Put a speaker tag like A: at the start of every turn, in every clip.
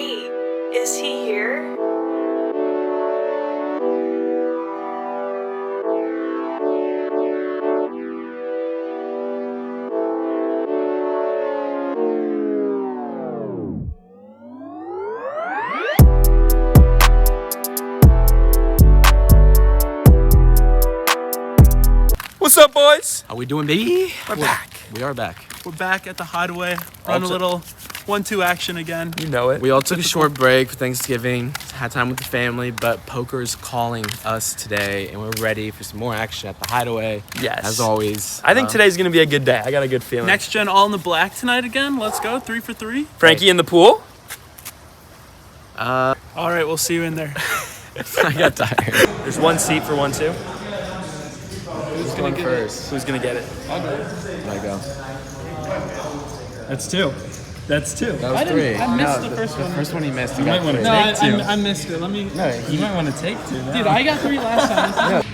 A: Wait, is he here?
B: What's up, boys?
C: How we doing, baby?
B: We're back.
C: We are back.
B: We're back at the Hideaway. Run a little 1-2 action again.
C: You know it. We all took a short break for Thanksgiving. Had time with the family, but poker's calling us today, and we're ready for some more action at the Hideaway.
D: Yes.
C: As always.
D: I think today's going to be a good day. I got a good feeling.
B: Next gen all in the black tonight again. Let's go. 3 for 3.
D: Frankie in the pool?
B: All right, we'll see you in there.
C: I got tired.
D: There's one seat for 1-2.
C: Who's going first?
D: Who's going to get it?
C: I go.
E: That's 2. That's 2.
C: That was 3.
B: I missed the first one.
C: The first one he missed.
E: You might want to take 2.
B: I missed it. Let me.
E: No, you might want to take 2. Now.
B: Dude, I got 3 last time.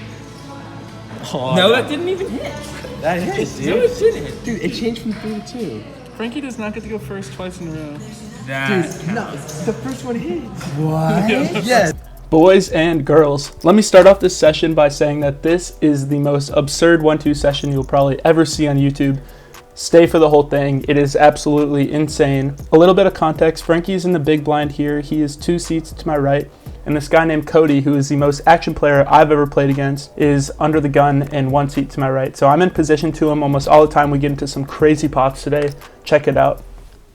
E: Oh,
B: No, that didn't even hit.
C: That hit, dude.
B: No, it didn't.
C: Dude, it changed from 3 to 2.
B: Frankie does not get to go first twice in a row.
C: No, the first one hit.
E: What?
C: Yes.
B: Boys and girls, let me start off this session by saying that this is the most absurd 1-2 session you'll probably ever see on YouTube. Stay for the whole thing. It is absolutely insane. A little bit of context, Frankie's in the big blind here. He is 2 seats to my right. And this guy named Cody, who is the most action player I've ever played against, is under the gun and 1 seat to my right. So I'm in position to him almost all the time. We get into some crazy pots today. Check it out.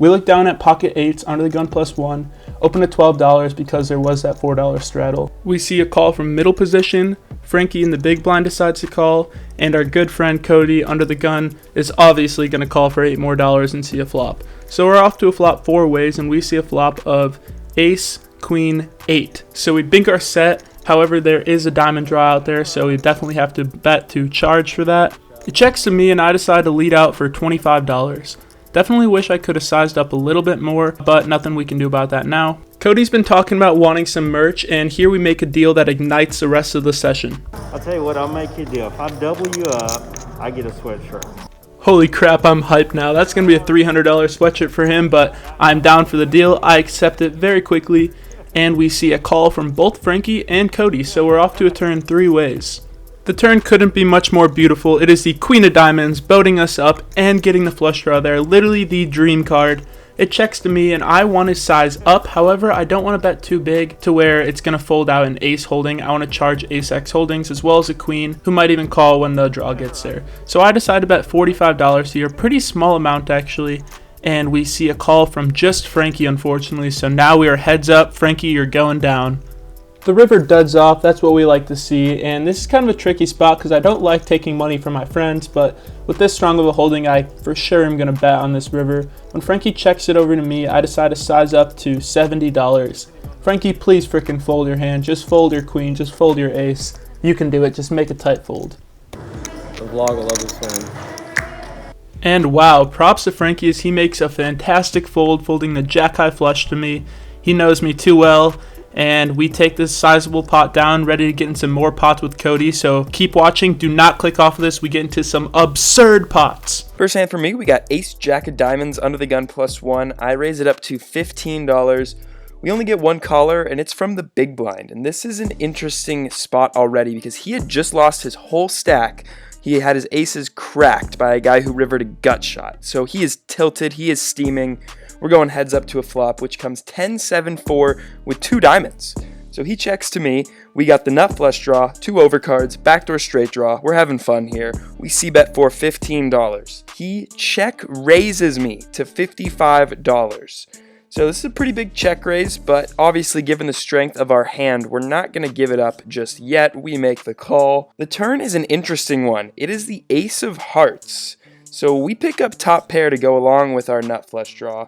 B: We look down at pocket 8s, under the gun +1, open at $12 because there was that $4 straddle. We see a call from middle position. Frankie in the big blind decides to call, and our good friend Cody under the gun is obviously going to call for $8 more and see a flop. So we're off to a flop 4 ways, and we see a flop of ace, queen, 8. So we bink our set. However, there is a diamond draw out there, so we definitely have to bet to charge for that. It checks to me, and I decide to lead out for $25. Definitely wish I could have sized up a little bit more, but nothing we can do about that now. Cody's been talking about wanting some merch, and here we make a deal that ignites the rest of the session.
F: I'll tell you what, I'll make you a deal. If I double you up, I get a sweatshirt.
B: Holy crap, I'm hyped now. That's going to be a $300 sweatshirt for him, but I'm down for the deal. I accept it very quickly, and we see a call from both Frankie and Cody, so we're off to a turn 3 ways. The turn couldn't be much more beautiful. It is the Queen of Diamonds boating us up and getting the flush draw there. Literally the dream card. It checks to me and I want to size up. However, I don't want to bet too big to where it's going to fold out an ace holding. I want to charge ace X holdings as well as a queen who might even call when the draw gets there. So I decided to bet $45 here. Pretty small amount actually. And we see a call from just Frankie unfortunately. So now we are heads up. Frankie, you're going down. The river duds off, that's what we like to see, and this is kind of a tricky spot because I don't like taking money from my friends, but with this strong of a holding, I for sure am going to bet on this river. When Frankie checks it over to me, I decide to size up to $70. Frankie, please frickin' fold your hand, just fold your queen, just fold your ace. You can do it, just make a tight fold.
C: The vlog will love this one.
B: And wow, props to Frankie as he makes a fantastic fold, folding the jack-high flush to me. He knows me too well. And we take this sizable pot down, ready to get into some more pots with Cody. So keep watching. Do not click off of this. We get into some absurd pots.
D: First hand for me, we got ace, jack of diamonds, under the gun +1. I raise it up to $15. We only get 1 caller, and it's from the big blind. And this is an interesting spot already because he had just lost his whole stack. He had his aces cracked by a guy who rivered a gut shot. So he is tilted. He is steaming. We're going heads up to a flop, which comes 10-7-4 with 2 diamonds. So he checks to me. We got the nut flush draw, 2 overcards, backdoor straight draw. We're having fun here. We c-bet for $15. He check raises me to $55. So this is a pretty big check raise, but obviously given the strength of our hand, we're not going to give it up just yet. We make the call. The turn is an interesting one. It is the ace of hearts. So we pick up top pair to go along with our nut flush draw.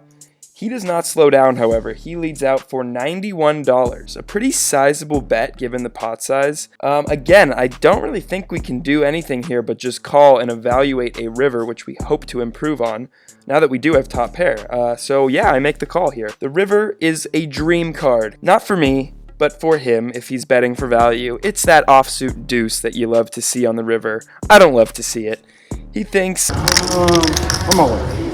D: He does not slow down, however. He leads out for $91, a pretty sizable bet given the pot size. Again, I don't really think we can do anything here but just call and evaluate a river, which we hope to improve on now that we do have top pair. So yeah, I make the call here. The river is a dream card. Not for me, but for him if he's betting for value. It's that offsuit deuce that you love to see on the river. I don't love to see it. He thinks,
F: I'm away.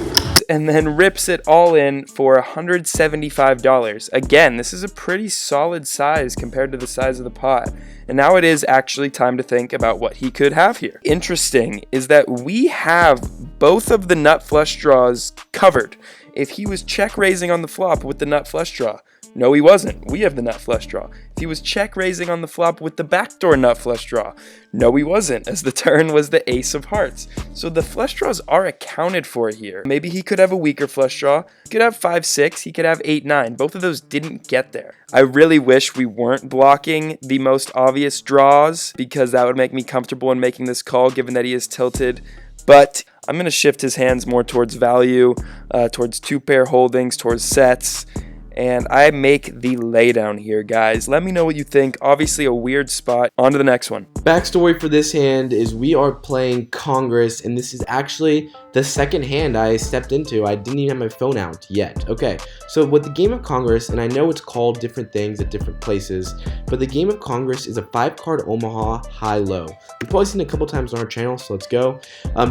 D: and then rips it all in for $175. Again, this is a pretty solid size compared to the size of the pot. And now it is actually time to think about what he could have here. Interesting is that we have both of the nut flush draws covered. If he was check raising on the flop with the nut flush draw, no, he wasn't. We have the nut flush draw. If he was check raising on the flop with the backdoor nut flush draw, no, he wasn't, as the turn was the ace of hearts. So the flush draws are accounted for here. Maybe he could have a weaker flush draw. He could have 5-6. He could have 8-9. Both of those didn't get there. I really wish we weren't blocking the most obvious draws, because that would make me comfortable in making this call, given that he is tilted. But I'm going to shift his hands more towards value, towards two-pair holdings, towards sets. And I make the laydown here, guys. Let me know what you think. Obviously a weird spot. On to the next one.
G: Backstory for this hand is we are playing Congress, and this is actually the second hand I stepped into. I didn't even have my phone out yet. Okay, so with the game of Congress, and I know it's called different things at different places, but the game of Congress is a 5-card Omaha high-low. You've probably seen it a couple times on our channel, so let's go.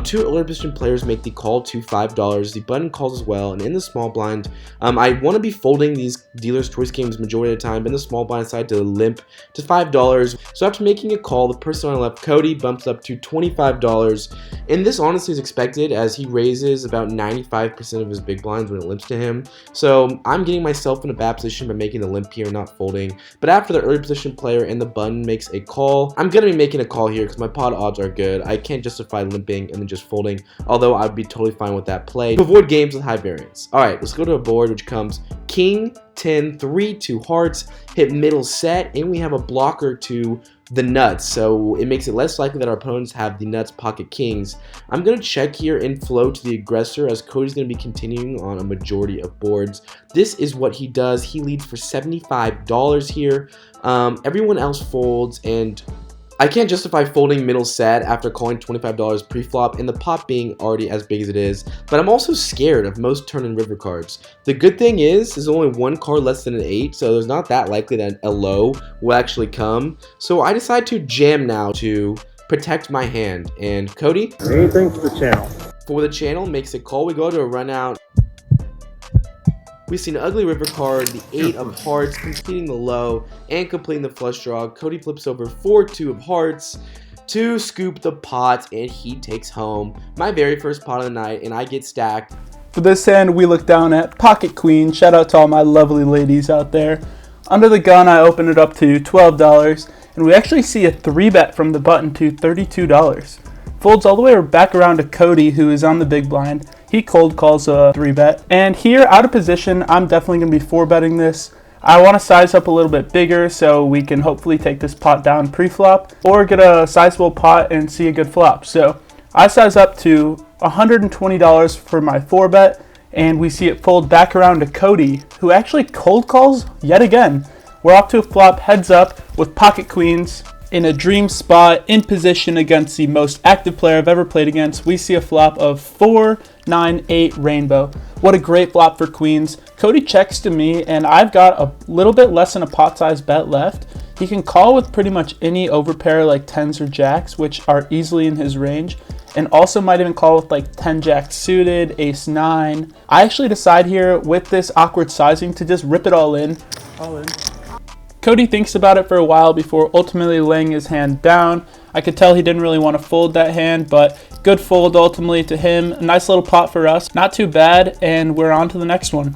G: Two earlier position players make the call to $5. The button calls as well, and in the small blind, I want to be folding these dealer's choice games majority of the time, but in the small blind side to limp to $5. So after making a call, the person on the left, Cody, bumps up to $25. And this honestly is expected, as he raises about 95% of his big blinds when it limps to him. So I'm getting myself in a bad position by making the limp here, not folding. But after the early position player and the button makes a call, I'm going to be making a call here because my pot odds are good. I can't justify limping and then just folding, although I'd be totally fine with that play to avoid games with high variance. Alright, let's go to a board which comes King, 10, 3, 2 hearts, hit middle set, and we have a blocker to the nuts, so it makes it less likely that our opponents have the nuts pocket kings. I'm going to check here and flow to the aggressor, as Cody's going to be continuing on a majority of boards. This is what he does. He leads for $75 here. Everyone else folds, and I can't justify folding middle set after calling $25 pre-flop and the pot being already as big as it is, but I'm also scared of most turn and river cards. The good thing is, there's only one card less than an 8, so there's not that likely that a low will actually come. So I decide to jam now to protect my hand. And Cody,
F: Anything for the channel.
G: for the channel, makes a call. We go to a run out. We see an ugly river card, the 8 of hearts, completing the low and completing the flush draw. Cody flips over 4-2 of hearts to scoop the pot, and he takes home my very first pot of the night, and I get stacked.
B: For this hand, we look down at Pocket Queen. Shout out to all my lovely ladies out there. Under the gun, I open it up to $12, and we actually see a 3-bet from the button to $32. Folds all the way back around to Cody, who is on the big blind. He cold calls a 3-bet. And here, out of position, I'm definitely going to be 4-betting this. I want to size up a little bit bigger so we can hopefully take this pot down pre-flop or get a sizable pot and see a good flop. So I size up to $120 for my 4-bet, and we see it fold back around to Cody, who actually cold calls yet again. We're off to a flop heads up with pocket queens in a dream spot in position against the most active player I've ever played against. We see a flop of 4-9-8 rainbow. What a great flop for queens. Cody checks to me, and I've got a little bit less than a pot size bet left. He can call with pretty much any overpair like 10s or jacks, which are easily in his range, and also might even call with like 10 jacks suited, ace 9. I actually decide here with this awkward sizing to just rip it all in. Cody thinks about it for a while before ultimately laying his hand down. I could tell he didn't really want to fold that hand, but good fold ultimately to him. A nice little pot for us. Not too bad, and we're on to the next one.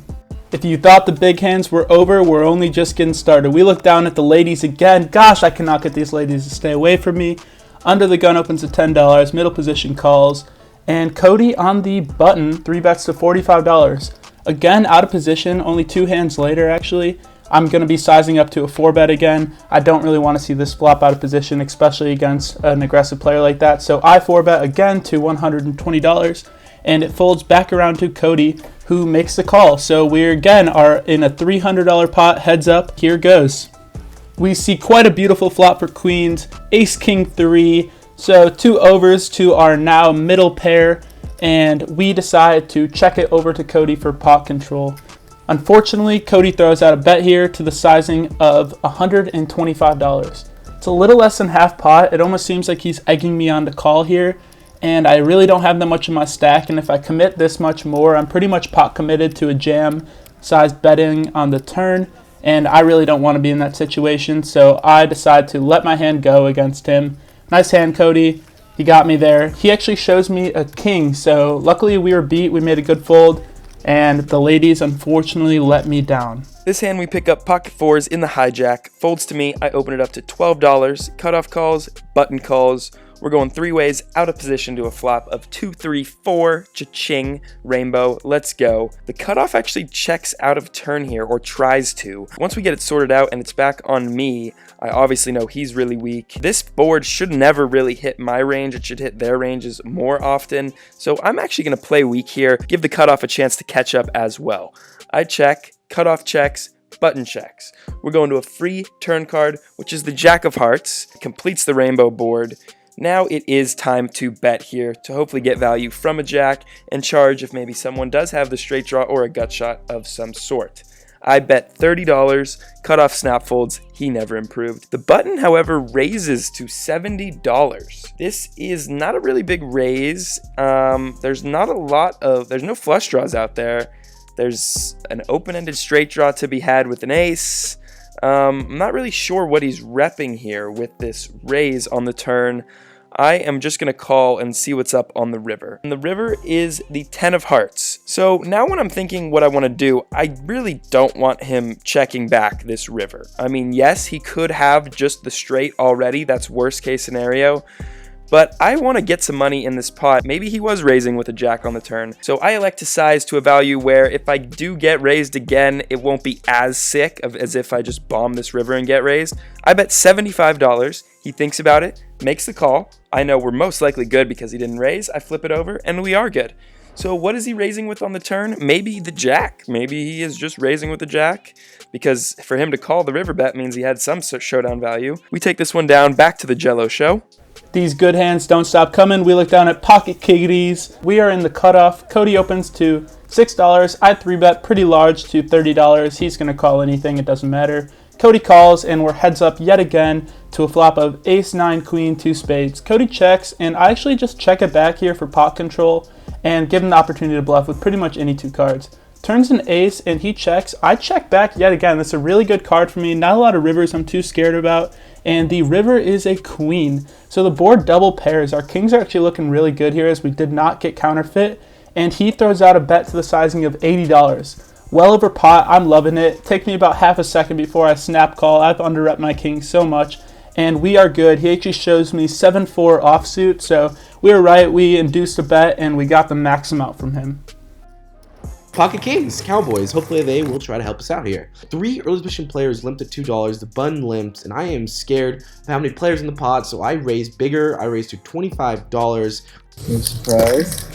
B: If you thought the big hands were over, we're only just getting started. We look down at the ladies again. Gosh, I cannot get these ladies to stay away from me. Under the gun opens to $10, middle position calls, and Cody on the button 3-bets to $45. Again, out of position, only 2 hands later actually. I'm going to be sizing up to a 4-bet again. I don't really want to see this flop out of position, especially against an aggressive player like that. So I 4-bet again to $120, and it folds back around to Cody, who makes the call. So we again are in a $300 pot heads up. Here goes. We see quite a beautiful flop for queens, ace king 3. So 2 overs to our now middle pair, and we decide to check it over to Cody for pot control. Unfortunately, Cody throws out a bet here to the sizing of $125. It's a little less than half pot. It almost seems like he's egging me on to call here. and I really don't have that much in my stack, and if I commit this much more, I'm pretty much pot committed to a jam size betting on the turn, and I really don't want to be in that situation, so I decide to let my hand go against him. Nice hand, Cody. He got me there. He actually shows me a king, so luckily we were beat. We made a good fold, and the ladies unfortunately let me down.
D: This hand we pick up pocket fours in the hijack, folds to me, I open it up to $12, cutoff calls, button calls. We're going three ways out of position to a flop of 2, 3, 4, cha-ching, rainbow, let's go. The cutoff actually checks out of turn here, or tries to. Once we get it sorted out and it's back on me, I obviously know he's really weak. This board should never really hit my range, it should hit their ranges more often. So I'm actually gonna play weak here, give the cutoff a chance to catch up as well. I check, cutoff checks, button checks. We're going to a free turn card, which is the Jack of Hearts, completes the rainbow board. Now it is time to bet here to hopefully get value from a jack and charge if maybe someone does have the straight draw or a gut shot of some sort. I bet $30, cutoff snap folds, he never improved. The button, however, raises to $70. This is not a really big raise. There's no flush draws out there. There's an open-ended straight draw to be had with an ace. I'm not really sure what he's repping here with this raise on the turn. I am just going to call and see what's up on the river. And the river is the 10 of hearts. So now when I'm thinking what I want to do, I really don't want him checking back this river. I mean, yes, he could have just the straight already. That's worst case scenario. But I want to get some money in this pot. Maybe he was raising with a jack on the turn. So I elect to size to a value where if I do get raised again, it won't be as sick as if I just bomb this river and get raised. I bet $75. He thinks about it, makes the call. I know we're most likely good because he didn't raise. I flip it over and we are good. So what is he raising with on the turn? Maybe the jack. Maybe he is just raising with the jack, because for him to call the river bet means he had some showdown value. We take this one down, back to the Jello show.
B: These good hands don't stop coming. We look down at pocket kitties. We are in the cutoff. Cody opens to $6. I 3-bet pretty large to $30. He's going to call anything. It doesn't matter. Cody calls, and we're heads up yet again to a flop of ace, 9, queen, 2 spades. Cody checks, and I actually just check it back here for pot control and give him the opportunity to bluff with pretty much any 2 cards. Turns an ace, and he checks. I check back yet again. That's a really good card for me. Not a lot of rivers I'm too scared about. And the river is a queen. So the board double pairs. Our kings are actually looking really good here as we did not get counterfeit. And he throws out a bet to the sizing of $80. Well over pot. I'm loving it. Take me about half a second before I snap call. I've under-rep my king so much. And we are good. He actually shows me 7-4 offsuit. So we were right. We induced a bet and we got the max amount from him.
G: Pocket Kings, Cowboys. Hopefully they will try to help us out here. 3 early position players limped at $2. The button limps, and I am scared of how many players in the pot, so I raise bigger. I raise to $25.
E: Surprise.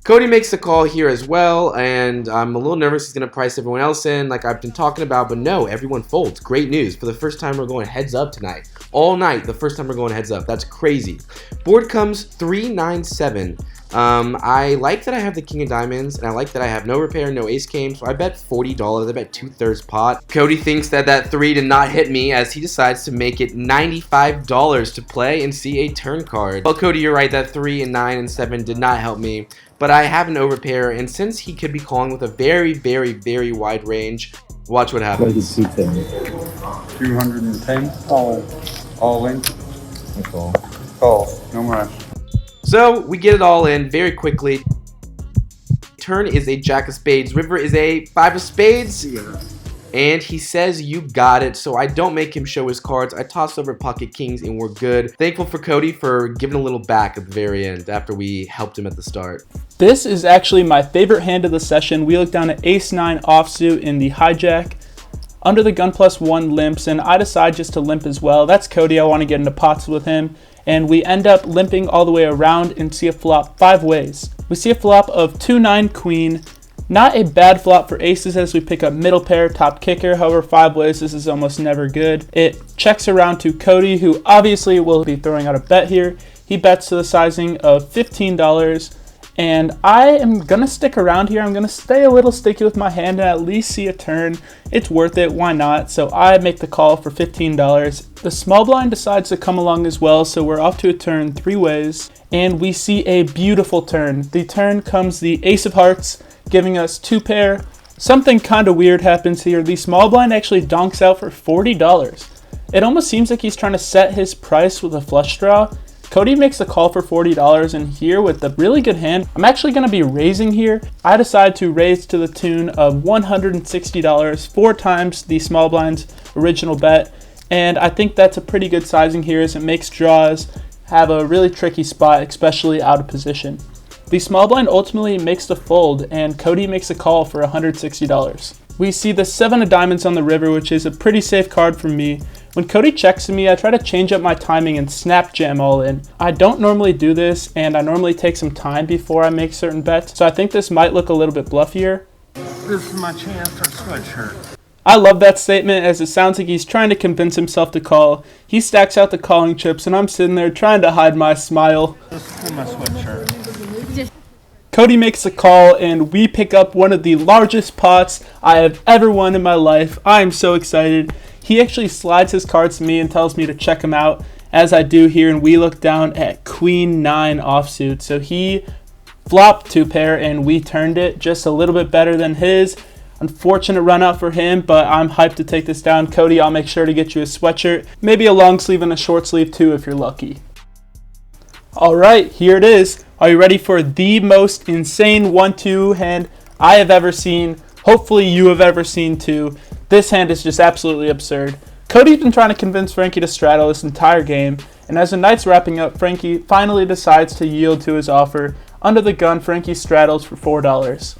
G: Cody makes the call here as well, and I'm a little nervous he's going to price everyone else in like I've been talking about, but no, everyone folds. Great news. For the first time, we're going heads up tonight. All night, the first time we're going heads up. That's crazy. Board comes 3, 9, 7. I like that I have the king of diamonds, and I like that I have no repair, no ace came, so I bet $40. I bet 2/3 pot. Cody thinks that 3 did not hit me as he decides to make it $95 to play and see a turn card. Well, Cody, you're right, that 3 and 9 and 7 did not help me, but I have no repair, and since he could be calling with a very, very, very wide range, watch what happens.
E: 210. All in. Call. No rush.
G: So we get it all in very quickly. Turn is a jack of spades. River is a 5 of spades. And he says you got it. So I don't make him show his cards. I toss over pocket kings and we're good. Thankful for Cody for giving a little back at the very end after we helped him at the start.
B: This is actually my favorite hand of the session. We look down at ace 9 offsuit in the hijack. Under the gun +1 limps, and I decide just to limp as well. That's Cody. I want to get into pots with him. And we end up limping all the way around and see a flop 5 ways. We see a flop of 2, 9, queen. Not a bad flop for aces as we pick up middle pair, top kicker. However, 5 ways, this is almost never good. It checks around to Cody, who obviously will be throwing out a bet here. He bets to the sizing of $15. And I am going to stick around here. I'm going to stay a little sticky with my hand and at least see a turn. It's worth it. Why not? So I make the call for $15. The small blind decides to come along as well. So we're off to a turn 3 ways. And we see a beautiful turn. The turn comes the ace of hearts, giving us 2 pair. Something kind of weird happens here. The small blind actually donks out for $40. It almost seems like he's trying to set his price with a flush draw. Cody makes the call for $40, and here with the really good hand, I'm actually going to be raising here. I decide to raise to the tune of $160, 4 times the small blind's original bet, and I think that's a pretty good sizing here as it makes draws have a really tricky spot, especially out of position. The small blind ultimately makes the fold, and Cody makes a call for $160. We see the 7 of diamonds on the river, which is a pretty safe card for me. When Cody checks to me, I try to change up my timing and snap jam all in. I don't normally do this, and I normally take some time before I make certain bets, so I think this might look a little bit bluffier.
F: This is my chance for sweatshirt.
B: I love that statement as it sounds like he's trying to convince himself to call. He stacks out the calling chips, and I'm sitting there trying to hide my smile.
F: This is my sweatshirt.
B: Cody makes a call, and we pick up one of the largest pots I have ever won in my life. I am so excited. He actually slides his cards to me and tells me to check him out, as I do here, and we look down at Queen 9 offsuit. So he flopped 2 pair, and we turned it just a little bit better than his. Unfortunate run out for him, but I'm hyped to take this down. Cody, I'll make sure to get you a sweatshirt, maybe a long sleeve and a short sleeve too if you're lucky. All right, here it is. Are you ready for the most insane 1-2 hand I have ever seen? Hopefully you have ever seen too. This hand is just absolutely absurd. Cody's been trying to convince Frankie to straddle this entire game, and as the night's wrapping up, Frankie finally decides to yield to his offer. Under the gun, Frankie straddles for $4.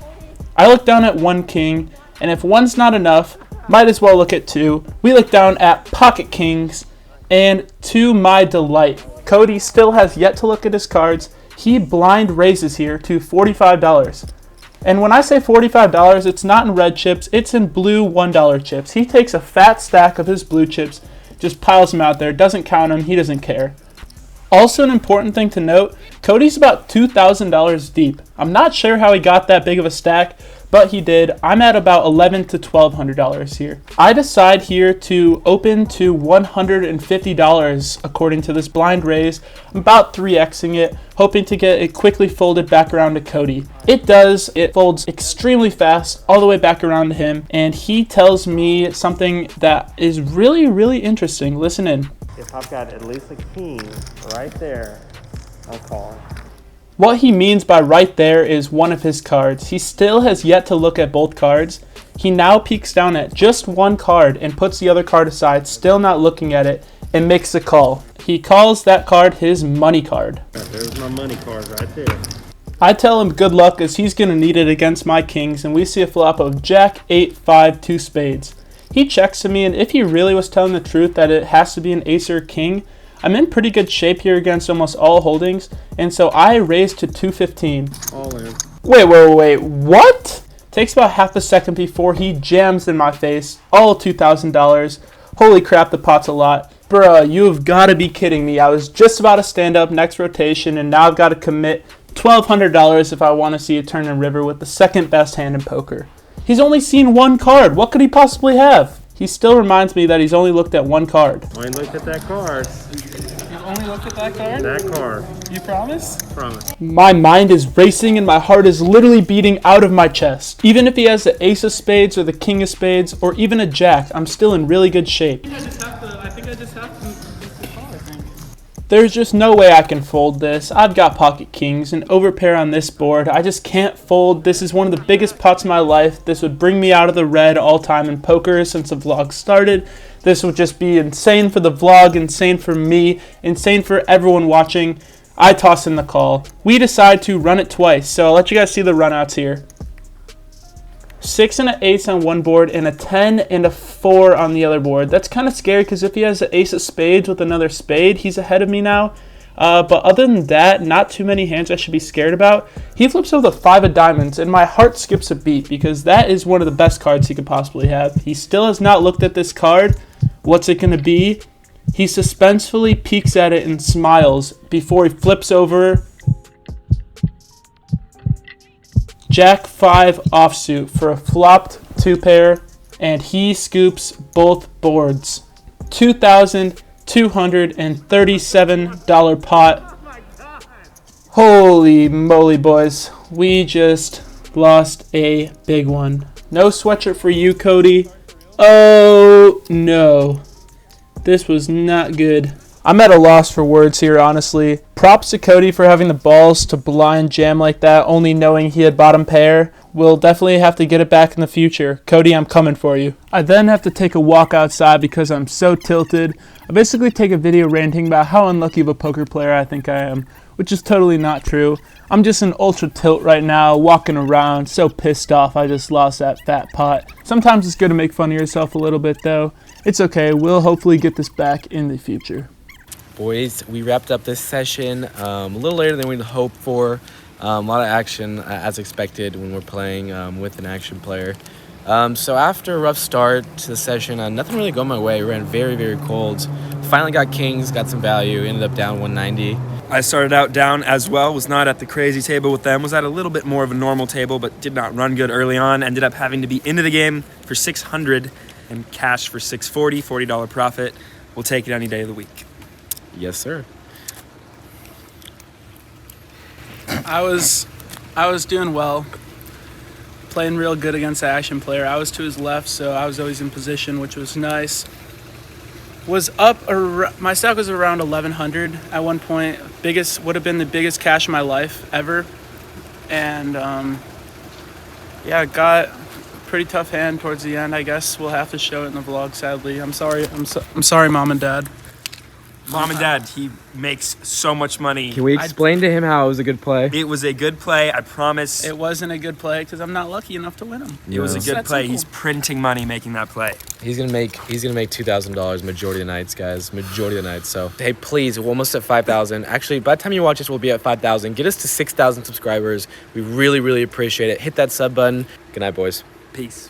B: I look down at 1 king, and if 1's not enough, might as well look at 2. We look down at pocket kings, and to my delight, Cody still has yet to look at his cards. He blind raises here to $45. And when I say $45, it's not in red chips, it's in blue $1 chips. He takes a fat stack of his blue chips, just piles them out there, doesn't count them, he doesn't care. Also an important thing to note, Cody's about $2,000 deep. I'm not sure how he got that big of a stack, but he did. I'm at about $1,100 to $1,200 here. I decide here to open to $150 according to this blind raise. I'm about 3xing it, hoping to get it quickly folded back around to Cody. It does. It folds extremely fast all the way back around to him, and he tells me something that is really, really interesting. Listen in.
F: If I've got at least a king right there, I'm calling.
B: What he means by right there is one of his cards. He still has yet to look at both cards. He now peeks down at just 1 card and puts the other card aside, still not looking at it, and makes a call. He calls that card his money card.
F: There's my money card right there.
B: I tell him good luck as he's going to need it against my kings, and we see a flop of Jack, 8, 5, 2 spades. He checks to me, and if he really was telling the truth that it has to be an ace or king, I'm in pretty good shape here against almost all holdings, and so I raise to $215.
F: All in.
B: Wait, what? Takes about half a second before he jams in my face, all $2,000. Holy crap, the pot's a lot. Bruh, you've got to be kidding me. I was just about to stand up next rotation, and now I've got to commit $1,200 if I want to see a turn in river with the second best hand in poker. He's only seen 1 card. What could he possibly have? He still reminds me that he's only looked at 1 card.
F: Only looked at that card.
B: You've only looked at that card?
F: That card.
B: You promise?
F: Promise.
B: My mind is racing and my heart is literally beating out of my chest. Even if he has the ace of spades or the king of spades or even a jack, I'm still in really good shape. I think I just have to call, I think. There's just no way I can fold this. I've got pocket kings and overpair on this board. I just can't fold. This is one of the biggest pots of my life. This would bring me out of the red all time in poker since the vlog started. This would just be insane for the vlog, insane for me, insane for everyone watching. I toss in the call. We decide to run it twice, so I'll let you guys see the runouts here. 6 and an ace on one board and a 10 and a 4 on the other board. That's kind of scary because if he has the ace of spades with another spade, he's ahead of me now. But other than that, not too many hands I should be scared about. He flips with a 5 of diamonds, and my heart skips a beat because that is one of the best cards he could possibly have. He still has not looked at this card. What's it going to be? He suspensefully peeks at it and smiles before he flips over Jack 5 offsuit for a flopped 2-pair, and he scoops both boards. $2,237 pot. Holy moly, boys. We just lost a big one. No sweatshirt for you, Cody. Oh, no. This was not good. I'm at a loss for words here, honestly. Props to Cody for having the balls to blind jam like that, only knowing he had bottom pair. We'll definitely have to get it back in the future. Cody, I'm coming for you. I then have to take a walk outside because I'm so tilted. I basically take a video ranting about how unlucky of a poker player I think I am, which is totally not true. I'm just in ultra tilt right now, walking around, so pissed off I just lost that fat pot. Sometimes it's good to make fun of yourself a little bit though. It's okay, we'll hopefully get this back in the future.
C: Boys, we wrapped up this session a little later than we'd hoped for. A lot of action as expected when we're playing with an action player. So after a rough start to the session, nothing really going my way. We ran very, very cold. Finally got kings, got some value, ended up down 190.
D: I started out down as well, was not at the crazy table with them, was at a little bit more of a normal table, but did not run good early on. Ended up having to be into the game for 600 and cash for 640, $40 profit. We'll take it any day of the week.
C: Yes, sir.
B: I was doing well, playing real good against the action player. I was to his left, so I was always in position, which was nice. Was up, my stack was around 1,100 at one point. Would have been the biggest cash of my life ever. And yeah, got a pretty tough hand towards the end. I guess we'll have to show it in the vlog, sadly. I'm sorry, I'm sorry, Mom and Dad.
D: Mom and Dad, he makes so much money.
C: Can we explain to him how it was a good play?
D: It was a good play, I promise.
B: It wasn't a good play because I'm not lucky enough to win them.
D: It was a good
B: That's
D: play.
B: simple.
D: He's printing money making that play.
C: He's gonna make $2,000 majority of the nights, guys. Majority of the nights. So hey, please, we're almost at 5,000. Actually, by the time you watch this, we'll be at 5,000. Get us to 6,000 subscribers. We really, really appreciate it. Hit that sub button. Good night, boys.
D: Peace.